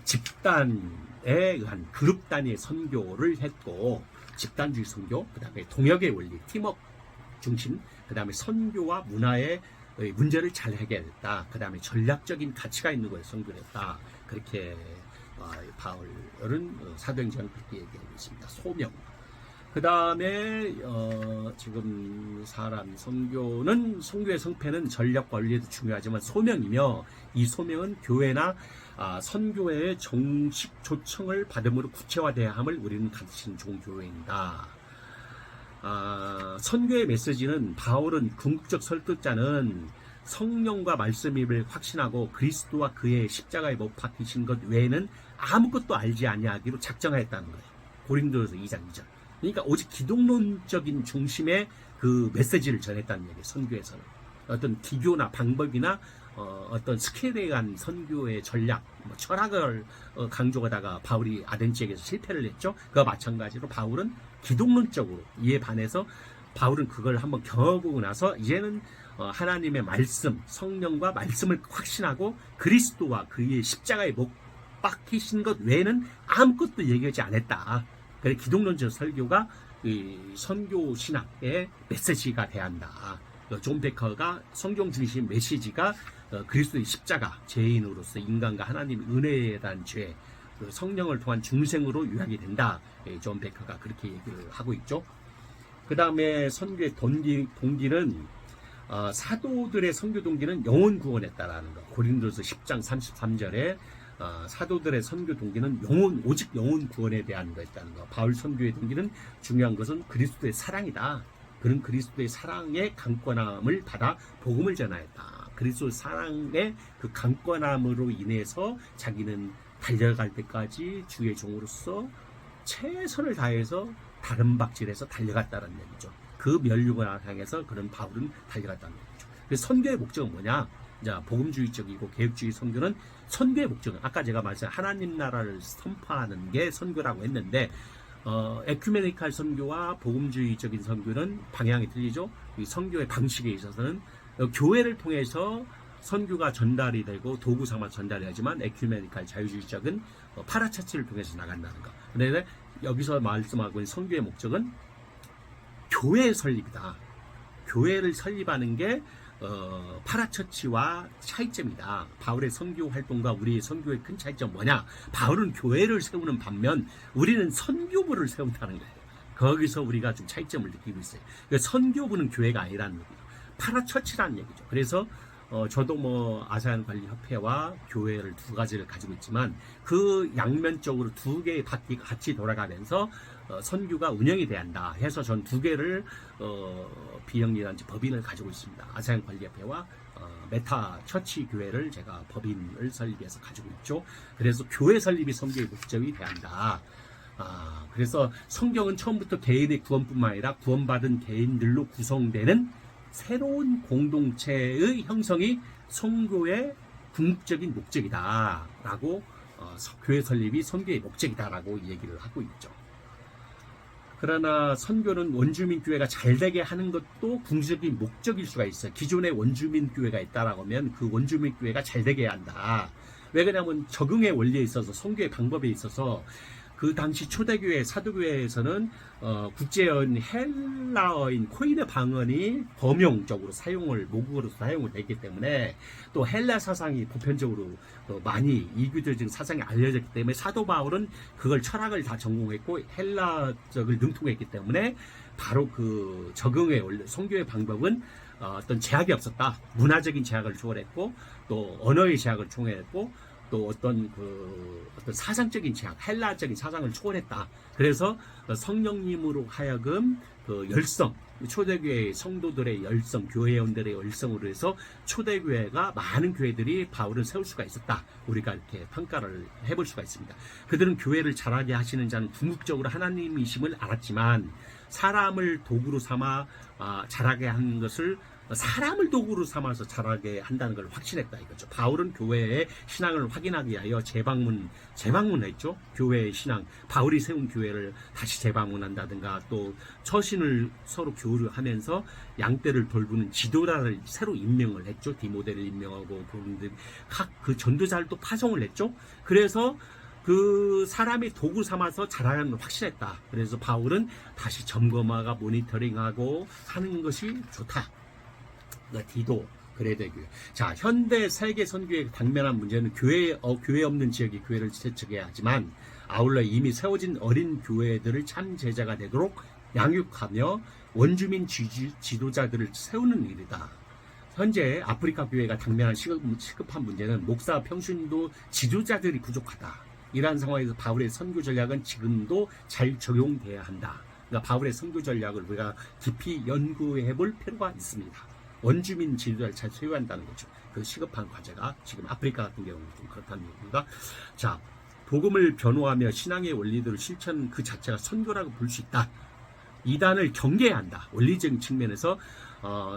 집단에 의한 그룹 단위의 선교를 했고, 집단주의 선교, 그 다음에 동역의 원리, 팀워크 중심, 그 다음에 선교와 문화의 문제를 잘 해결했다. 그 다음에 전략적인 가치가 있는 곳에 선교를 했다. 그렇게 바울은 사도행전을 그렇게 얘기하고 있습니다. 소명. 그 다음에 지금 사람 선교의 성패는 전략 관리에도 중요하지만 소명이며, 이 소명은 교회나 선교회의 정식 초청을 받음으로 구체화돼야 함을 우리는 가르치는 종교회입니다. 선교의 메시지는 바울은 궁극적 설득자는 성령과 말씀임을 확신하고 그리스도와 그의 십자가에 못 박히신 것 외에는 아무것도 알지 아니하기로 작정하였다는 거예요. 고린도서 2장 2절. 그러니까 오직 기독론적인 중심의 그 메시지를 전했다는 얘기예요. 선교에서는 어떤 기교나 방법이나 어떤 스케일에 의한 선교의 전략, 철학을 강조하다가 바울이 아덴 지역에서 실패를 했죠. 그와 마찬가지로 바울은 기독론적으로 이에 반해서 바울은 그걸 한번 경험하고 나서 이제는 하나님의 말씀, 성령과 말씀을 확신하고 그리스도와 그의 십자가에 못 박히신 것 외에는 아무것도 얘기하지 않았다. 그래서 기독론적 설교가 이 선교 신학의 메시지가 돼야 한다. 존 베커가 성경 중심 메시지가 그리스도의 십자가, 죄인으로서 인간과 하나님의 은혜에 대한 죄, 그 성령을 통한 중생으로 요약이 된다. 존 베커가 그렇게 얘기를 하고 있죠. 그 다음에 선교의 동기는 사도들의 선교 동기는 영혼 구원했다라는 거. 고린도서 10장 33절에 사도들의 선교 동기는 오직 영혼 구원에 대한 거였다는 거. 바울 선교의 동기는 중요한 것은 그리스도의 사랑이다. 그는 그리스도의 사랑의 강권함을 받아 복음을 전하였다. 그리스도의 사랑의 그 강권함으로 인해서 자기는 달려갈 때까지 주의 종으로서 최선을 다해서 다른 박질해서 달려갔다는 얘기죠. 그 면류관을 향해서 그런 바울은 달려갔다는 얘기죠. 그래서 선교의 목적은 뭐냐? 자, 복음주의적이고 개혁주의 선교는 선교의 목적은 아까 제가 말씀한 하나님 나라를 선포하는 게 선교라고 했는데 에큐메니칼 선교와 복음주의적인 선교는 방향이 틀리죠. 이 선교의 방식에 있어서는 교회를 통해서 선교가 전달이 되고 도구 삼아 전달이 하지만 에큐메니칼 자유주의적은 파라처치를 통해서 나간다는 거. 그런데 여기서 말씀하고 있는 선교의 목적은 교회 설립이다. 교회를 설립하는 게 파라처치와 차이점이다. 바울의 선교 활동과 우리의 선교의 큰 차이점 뭐냐? 바울은 교회를 세우는 반면 우리는 선교부를 세운다는 거예요. 거기서 우리가 좀 차이점을 느끼고 있어요. 그러니까 선교부는 교회가 아니라는 얘기죠. 파라처치라는 얘기죠. 그래서 저도 아세안 관리 협회와 교회를 두 가지를 가지고 있지만 그 양면적으로 두 개의 바퀴가 같이 돌아가면서 선교가 운영이 돼야 한다 해서 전 두 개를 비영리단체 법인을 가지고 있습니다. 아세안 관리 협회와 메타 처치 교회를 제가 법인을 설립해서 가지고 있죠. 그래서 교회 설립이 선교의 목적이 돼야 한다. 그래서 성경은 처음부터 개인의 구원뿐만 아니라 구원받은 개인들로 구성되는 새로운 공동체의 형성이 선교의 궁극적인 목적이다라고 교회 설립이 선교의 목적이다라고 얘기를 하고 있죠. 그러나 선교는 원주민 교회가 잘되게 하는 것도 궁극적인 목적일 수가 있어요. 기존에 원주민 교회가 있다라고 하면 그 원주민 교회가 잘되게 해야 한다. 왜 그러냐면 적응의 원리에 있어서 선교의 방법에 있어서 그 당시 초대교회 사도교회에서는 국제어인 헬라어인 코인의 방언이 범용적으로 모국어로 사용을 됐기 때문에 또 헬라 사상이 보편적으로 많이 이교도적 사상이 알려졌기 때문에 사도 바울은 그걸 철학을 다 전공했고 헬라적을 능통했기 때문에 바로 그 적응의 원리 선교의 방법은 어떤 제약이 없었다. 문화적인 제약을 초월했고 또 언어의 제약을 초월했고 또 어떤 사상적인 제약, 헬라적인 사상을 초월했다. 그래서 성령님으로 하여금 그 열성, 초대교회의 성도들의 열성, 교회원들의 열성으로 해서 초대교회가 많은 교회들이 바울을 세울 수가 있었다. 우리가 이렇게 평가를 해볼 수가 있습니다. 그들은 교회를 잘하게 하시는 자는 궁극적으로 하나님이심을 알았지만 사람을 도구로 삼아 잘하게 하는 것을 사람을 도구로 삼아서 잘하게 한다는 걸 확신했다 이거죠. 바울은 교회의 신앙을 확인하기 위하여 재방문했죠. 교회의 신앙, 바울이 세운 교회를 다시 재방문한다든가 또 처신을 서로 교류하면서 양떼를 돌보는 지도자를 새로 임명을 했죠. 디모데를 임명하고 각 그 전도자를 또 파송을 했죠. 그래서 그 사람이 도구 삼아서 잘하는 걸 확신했다. 그래서 바울은 다시 점검하고 모니터링하고 하는 것이 좋다. 디도 그레데교회. 자, 현대 세계 선교의 당면한 문제는 교회 없는 지역이 교회를 세척해야 하지만 아울러 이미 세워진 어린 교회들을 참 제자가 되도록 양육하며 원주민 지도자들을 세우는 일이다. 현재 아프리카 교회가 당면한 시급한 문제는 목사 평신도 지도자들이 부족하다. 이러한 상황에서 바울의 선교 전략은 지금도 잘 적용돼야 한다. 그러니까 바울의 선교 전략을 우리가 깊이 연구해 볼 필요가 있습니다. 원주민 지도자를 잘 세워야 한다는 거죠. 그 시급한 과제가 지금 아프리카 같은 경우는 좀 그렇다는 얘기입니다. 자, 복음을 변호하며 신앙의 원리들을 실천 그 자체가 선교라고 볼 수 있다. 이단을 경계해야 한다. 원리적인 측면에서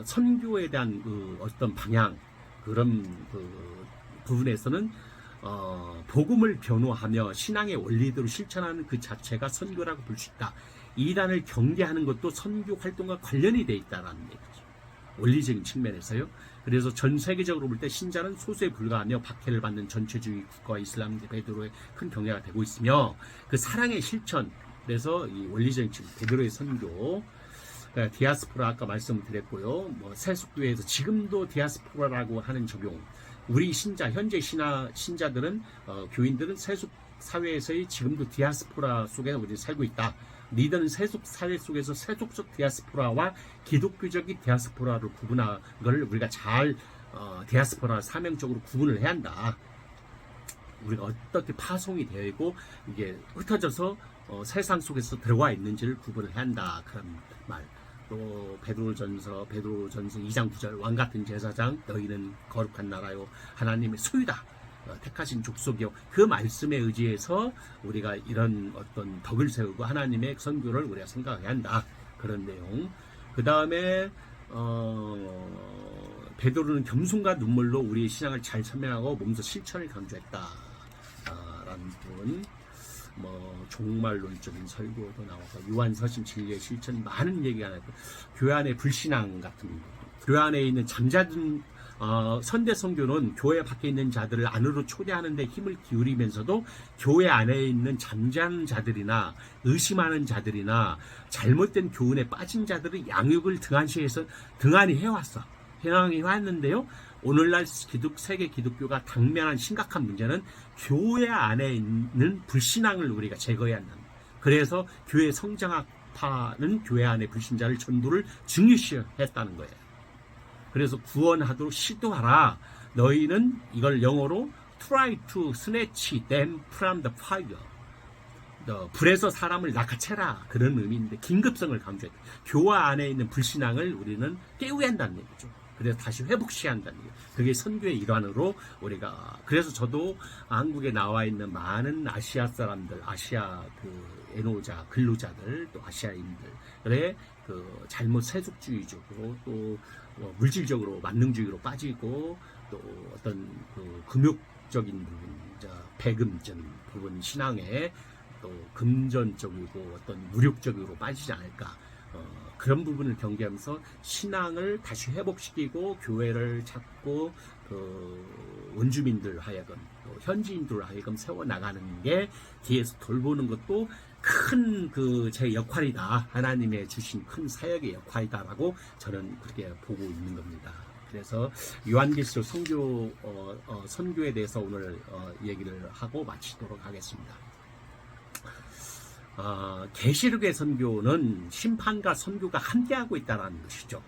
선교에 대한 그 어떤 방향 그런 그 부분에서는 복음을 변호하며 신앙의 원리들을 실천하는 그 자체가 선교라고 볼 수 있다. 이단을 경계하는 것도 선교 활동과 관련이 돼 있다는 얘기죠. 원리적인 측면에서요. 그래서 전 세계적으로 볼 때 신자는 소수에 불과하며 박해를 받는 전체주의 국가와 이슬람 베드로의 큰 경계가 되고 있으며 그 사랑의 실천, 그래서 이 원리적인 측면, 베드로의 선교, 디아스포라 아까 말씀을 드렸고요. 세속교회에서 지금도 디아스포라라고 하는 적용, 우리 신자 현재 신자들은 교인들은 세속 사회에서의 지금도 디아스포라 속에 우리 살고 있다. 리더는 세속 사회 속에서 세속적 디아스포라와 기독교적인 디아스포라를 구분하는 걸 우리가 잘 디아스포라 사명적으로 구분을 해야 한다. 우리가 어떻게 파송이 되어 있고 이게 흩어져서 세상 속에서 들어와 있는지를 구분을 해야 한다. 그런 말. 또 베드로전서 2장 9절 왕 같은 제사장 너희는 거룩한 나라요 하나님의 소유다. 택하신 족속이요. 그 말씀에 의지해서 우리가 이런 어떤 덕을 세우고 하나님의 선교를 우리가 생각해야 한다. 그런 내용. 그 다음에 베드로는 겸손과 눈물로 우리의 신앙을 잘 설명하고 몸소 실천을 강조했다. 라는 부분. 종말론적인 설교도 나와서 요한서신 진리의 실천 많은 얘기가 나고 교회 안에 불신앙 같은 거. 교회 안에 있는 잠자든 선대 선교는 교회 밖에 있는 자들을 안으로 초대하는 데 힘을 기울이면서도 교회 안에 있는 잠자는 자들이나 의심하는 자들이나 잘못된 교훈에 빠진 자들의 양육을 등한히 해왔어. 해왕이 왔는데요. 오늘날 세계 기독교가 당면한 심각한 문제는 교회 안에 있는 불신앙을 우리가 제거해야 한다. 그래서 교회 성장학파는 교회 안에 불신자를 전도를 중요시했다는 거예요. 그래서 구원하도록 시도하라. 너희는 이걸 영어로 try to snatch them from the fire. 불에서 사람을 낚아채라. 그런 의미인데 긴급성을 강조했다. 교회 안에 있는 불신앙을 우리는 깨워야 한다는 얘기죠. 그래서 다시 회복시켜야 한다는 얘기예요. 그게 선교의 일환으로 우리가 그래서 저도 한국에 나와 있는 많은 아시아 사람들, 아시아 애노자, 근로자들, 또 아시아인들의 잘못 세속주의적으로 또 물질적으로 만능주의로 빠지고 또 어떤 금욕적인 부분, 배금전 부분 신앙에 또 금전적이고 어떤 무력적으로 빠지지 않을까. 그런 부분을 경계하면서 신앙을 다시 회복시키고 교회를 찾고 원주민들 하여금 또 현지인들 하여금 세워나가는 게 뒤에서 돌보는 것도 큰 제 역할이다. 하나님의 주신 큰 사역의 역할이다라고 저는 그렇게 보고 있는 겁니다. 그래서 요한계시록 선교에 대해서 오늘 얘기를 하고 마치도록 하겠습니다. 계시록의 선교는 심판과 선교가 함께하고 있다는 것이죠.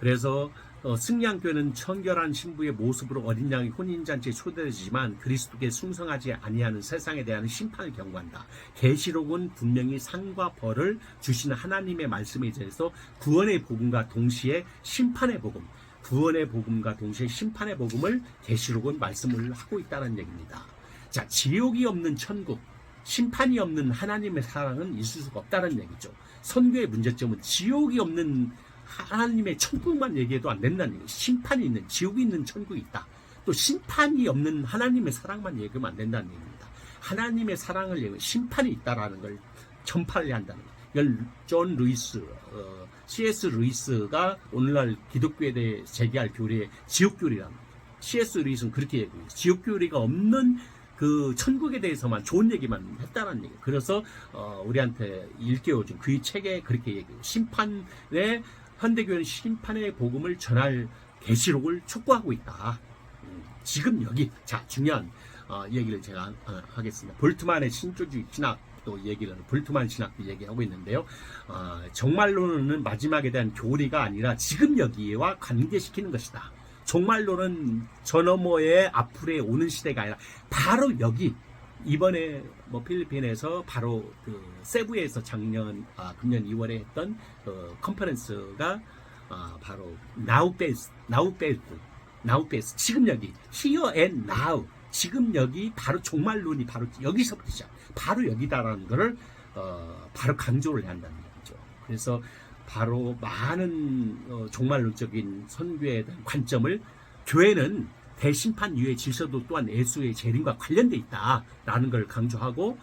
그래서 승리한교회는 청결한 신부의 모습으로 어린 양의 혼인잔치에 초대되지만 그리스도께 순성하지 아니하는 세상에 대한 심판을 경고한다. 계시록은 분명히 상과 벌을 주시는 하나님의 말씀에 대해서 구원의 복음과 동시에 심판의 복음, 구원의 복음과 동시에 심판의 복음을 계시록은 말씀을 하고 있다는 얘기입니다. 자, 지옥이 없는 천국, 심판이 없는 하나님의 사랑은 있을 수가 없다는 얘기죠. 선교의 문제점은 지옥이 없는 하나님의 천국만 얘기해도 안 된다는 얘기예요. 심판이 있는, 지옥이 있는 천국이 있다. 또 심판이 없는 하나님의 사랑만 얘기하면 안 된다는 얘기입니다. 하나님의 사랑을 얘기하면 심판이 있다라는 걸 전파를 한다는 거예요. 이걸 존 루이스, C.S. 루이스가 오늘날 기독교에 대해 제기할 교리의 지옥교리라는 거예요. C.S. 루이스는 그렇게 얘기해요. 지옥교리가 없는 천국에 대해서만 좋은 얘기만 했다는 얘기예요. 그래서 우리한테 일깨워준 그 책에 그렇게 얘기해요. 현대교회는 심판의 복음을 전할 계시록을 촉구하고 있다. 지금 여기 중요한 얘기를 제가 하겠습니다. 볼트만의 신조주의 신학도 볼트만 신학도 얘기하고 있는데요. 정말로는 마지막에 대한 교리가 아니라 지금 여기와 관계시키는 것이다. 정말로는 저 너머의 앞으로에 오는 시대가 아니라 바로 여기 이번에 필리핀에서 바로 세부에서 금년 2월에 했던 컨퍼런스가 바로 나우페이스 지금 여기 here and now 지금 여기 바로 종말론이 바로 여기서부터 시작 바로 여기다라는 거를 바로 강조를 한다는 얘기죠. 그래서 바로 많은 종말론적인 선교에 대한 관점을 교회는 대심판 이후의 질서도 또한 예수의 재림과 관련돼 있다라는 걸 강조하고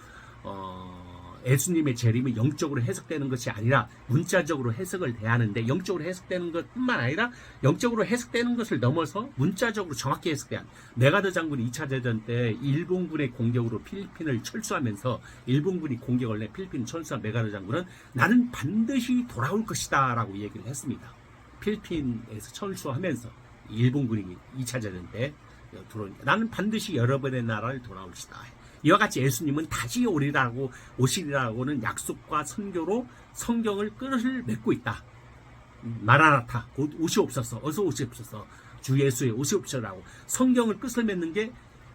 예수님의 재림이 영적으로 해석되는 것이 아니라 문자적으로 해석을 대하는데 영적으로 해석되는 것뿐만 아니라 영적으로 해석되는 것을 넘어서 문자적으로 정확히 해석돼야 한다. 메가더 장군이 2차 대전 때 일본군의 공격으로 필리핀을 철수하면서 일본군이 공격을 해 필리핀 철수한 메가더 장군은 나는 반드시 돌아올 것이다 라고 얘기를 했습니다. 필리핀에서 철수하면서 일본군이 2차 대전 때 들어오니까 나는 반드시 여러분의 나라를 돌아올 것이다. 이와 같이 예수님은 다시 오시리라고는 약속과 선교로 성경을 끈을 맺고 있다. 마라나타, 곧 오시옵소서, 어서 오시옵소서, 주 예수의 오시옵소서라고 성경을 끝을 맺는 게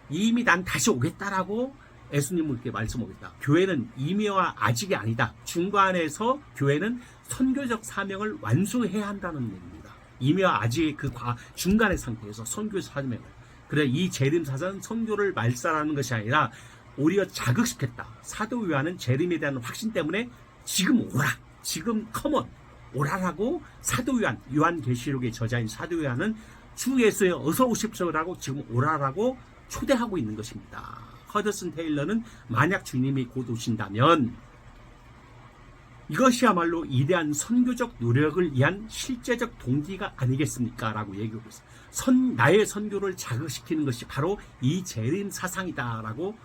이미 난 다시 오겠다라고 예수님은 이렇게 말씀하겠다. 교회는 이미와 아직이 아니다. 중간에서 교회는 선교적 사명을 완수해야 한다는 얘기입니다. 이미와 아직의 그 중간의 상태에서 선교 사명을. 그래, 이 재림사사는 선교를 말살하는 것이 아니라 오히려 자극시켰다. 사도 요한은 재림에 대한 확신 때문에 지금 오라, 지금 컴온 오라라고 사도 요한계시록의 저자인 사도 요한은 주 예수의 어서 오십시오라고 지금 오라라고 초대하고 있는 것입니다. 허드슨 테일러는 만약 주님이 곧 오신다면 이것이야말로 이대한 선교적 노력을 위한 실제적 동기가 아니겠습니까? 라고 얘기하고 있어요. 나의 선교를 자극시키는 것이 바로 이 재림 사상이다라고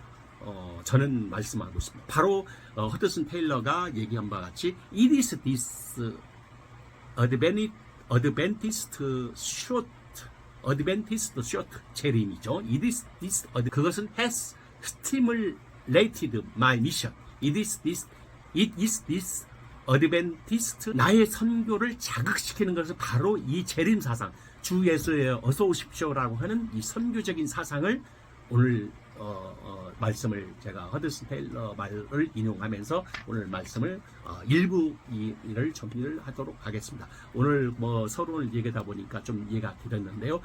저는 말씀하고 있습니다. 바로 허드슨 테일러가 얘기한 바와 같이 It is this Adventist short 재림이죠. It is this, 그것은 has stimulated my mission. It is this Adventist, 나의 선교를 자극시키는 것은 바로 이 재림 사상, 주 예수의 어서 오십시오라고 하는 이 선교적인 사상을 오늘 말씀을 제가 허드슨 테일러 말을 인용하면서 오늘 말씀을 일부 일을 정리를 하도록 하겠습니다. 오늘 뭐 서론을 얘기하다 보니까 좀 이해가 길었는데요.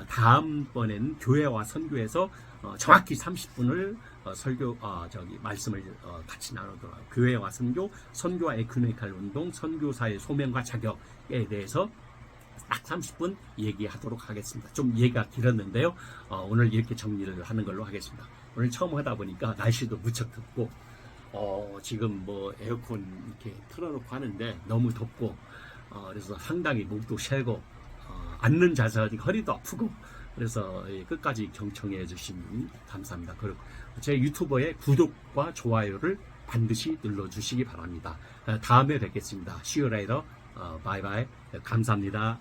다음번에는 교회와 선교에서 정확히 30분을 말씀을 같이 나누도록 하고, 교회와 선교, 선교와 에큐메니칼 운동, 선교사의 소명과 자격에 대해서 딱 30분 얘기하도록 하겠습니다. 좀 얘기가 길었는데요. 오늘 이렇게 정리를 하는 걸로 하겠습니다. 오늘 처음 하다 보니까 날씨도 무척 덥고, 지금 뭐 에어컨 이렇게 틀어놓고 하는데 너무 덥고, 그래서 상당히 목도 쉬고, 앉는 자세 허리도 아프고, 그래서 끝까지 경청해 주시면 감사합니다. 그리고 제 유튜버의 구독과 좋아요를 반드시 눌러주시기 바랍니다. 다음에 뵙겠습니다. See you later. 바이바이. 감사합니다.